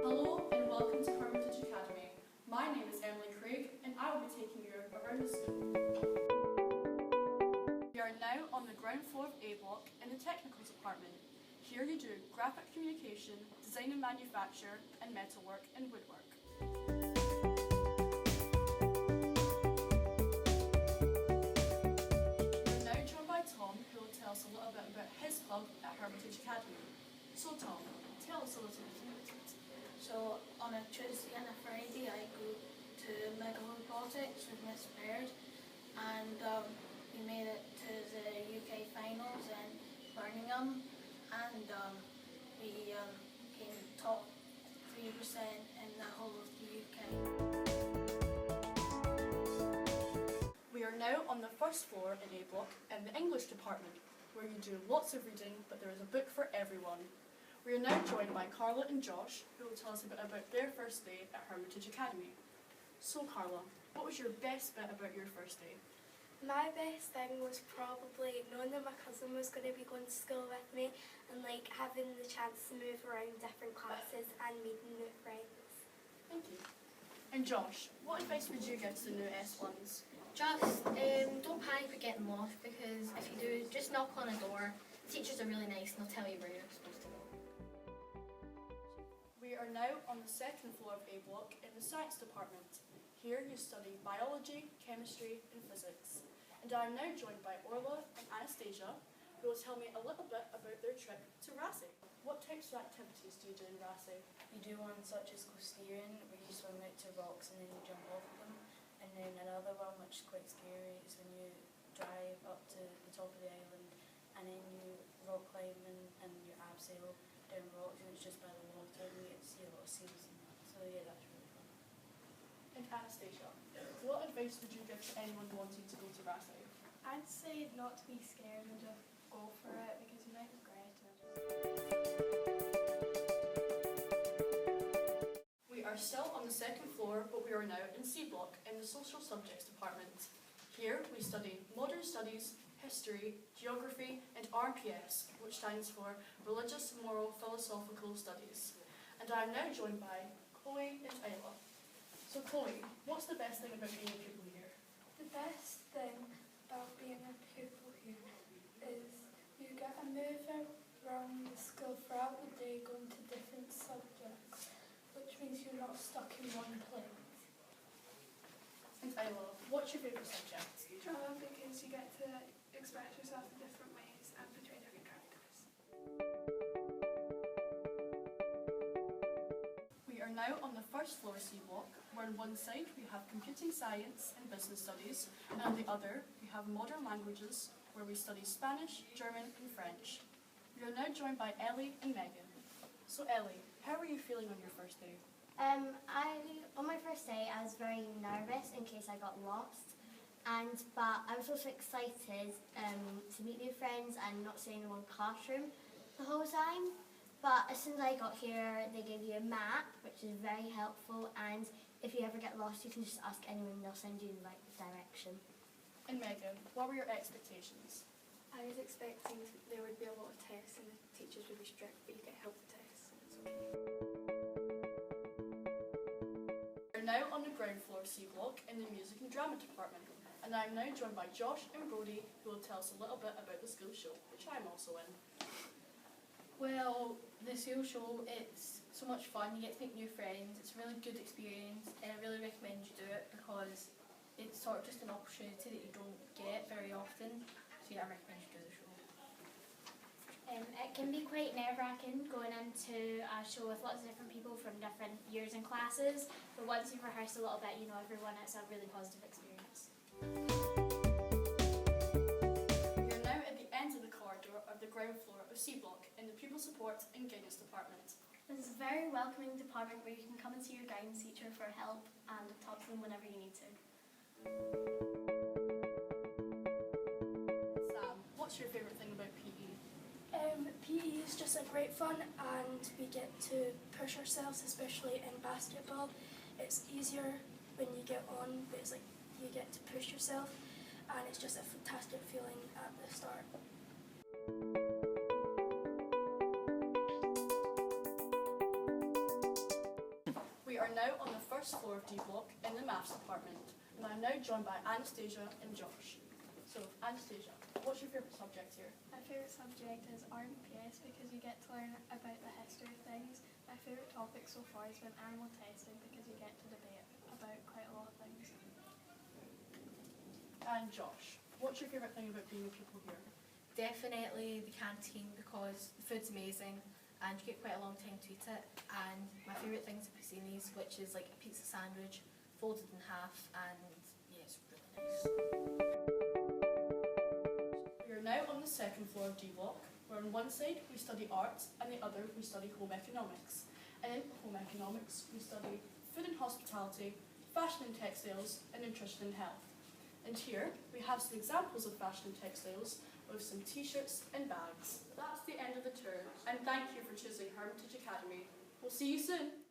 Hello and welcome to Hermitage Academy. My name is Emily Craig and I will be taking you around the school. We are now on the ground floor of A Block in the technical department. Here you do graphic communication, design and manufacture, and metalwork and woodwork. We're now joined by Tom, who will tell us a little bit about his club at Hermitage Academy. So Tom, tell us a little bit about it. So on a Tuesday and a Friday I go to Mega Robotics with Miss Baird, and we made it to the UK finals in Birmingham, and we came top 3% in the whole of the UK. We are now on the first floor in A Block in the English department, where you do lots of reading, but there is a book for everyone. We are now joined by Carla and Josh, who will tell us a bit about their first day at Hermitage Academy. So Carla, what was your best bit about your first day? My best thing was probably knowing that my cousin was going to be going to school with me and like having the chance to move around different classes and meeting new friends. Thank you. And Josh, what advice would you give to the new S1s? Just don't panic for getting lost, because if you do, just knock on a door. Teachers are really nice and they'll tell you where you're supposed to go. We are now on the second floor of A Block in the science department. Here you study biology, chemistry and physics. And I am now joined by Orla and Anastasia, who will tell me a little bit about their trip to RASI. What types of activities do you do in RASI? You do one such as coasteering, where you swim out to rocks and then you jump off of them. And then another one, which is quite scary, is when you drive up to the top of the island and then you rock climb and you abseil down rocks, and it's just by the water and you get to see a lot of seals and that. So yeah, that's really fun. And Anastasia, what advice would you give to anyone wanting to go to RASI? I'd say not to be scared and just go for it because you might regret it. We are still on the second floor, but we are now in C Block in the social subjects department. Here we study modern studies, history, geography and RPS, which stands for Religious, Moral, Philosophical Studies. And I am now joined by Chloe and Ayla. So Chloe, what's the best thing about being a pupil here? The best thing about being a pupil here is you get to move around the school throughout the day going to different subjects, which means you're not stuck in one place. And Ayla, what's your favourite subject? Drama, because you get to express yourself in different ways and portray different characters. We are now on the first floor C Block, where on one side we have computing science and business studies, and on the other we have modern languages, where we study Spanish, German and French. We are now joined by Ellie and Megan. So Ellie, how are you feeling on your first day? On my first day I was very nervous in case I got lost, but I was also excited to meet new friends and not stay in one classroom the whole time. But as soon as I got here, they gave you a map, which is very helpful, and if you ever get lost, you can just ask anyone and they'll send you in the right direction. And Megan, what were your expectations? I was expecting there would be a lot of tests and the teachers would be strict, but you get help with tests. It's okay. We are now on the ground floor C Block in the music and drama department, and I am now joined by Josh and Brody, who will tell us a little bit about the school show, which I am also in. Well, the school show, it's so much fun. You get to make new friends. It's a really good experience, and I really recommend you do it because it's sort of just an opportunity that you don't get very often. So yeah, I recommend you do the show. It can be quite nerve-wracking going into a show with lots of different people from different years and classes, but once you've rehearsed a little bit, you know everyone, it's a really positive experience. We are now at the end of the corridor of the ground floor of C Block in the Pupil Support and Guidance Department. This is a very welcoming department where you can come and see your guidance teacher for help and talk to them whenever you need to. Sam, what's your favourite thing about PE? PE is just great fun, and we get to push ourselves, especially in basketball. It's easier when you get on, but it's like you get to push yourself, and it's just a fantastic feeling at the start. first floor of D Block in the Maths department, and I'm now joined by Anastasia and Josh. So, Anastasia, what's your favourite subject here? My favourite subject is RMPS because you get to learn about the history of things. My favourite topic so far has been animal testing because you get to debate about quite a lot of things. And Josh, what's your favourite thing about being a pupil here? Definitely the canteen because the food's amazing and you get quite a long time to eat it. And my favourite thing's a Pizzinis, which is like a pizza sandwich folded in half, and yeah, it's really nice. We are now on the second floor of D Block, where on one side we study art and the other we study home economics. And in home economics we study food and hospitality, fashion and textiles, and nutrition and health. And here we have some examples of fashion and textiles with some t-shirts and bags. That's the end of the tour, and thank you for choosing Hermitage Academy. We'll see you soon.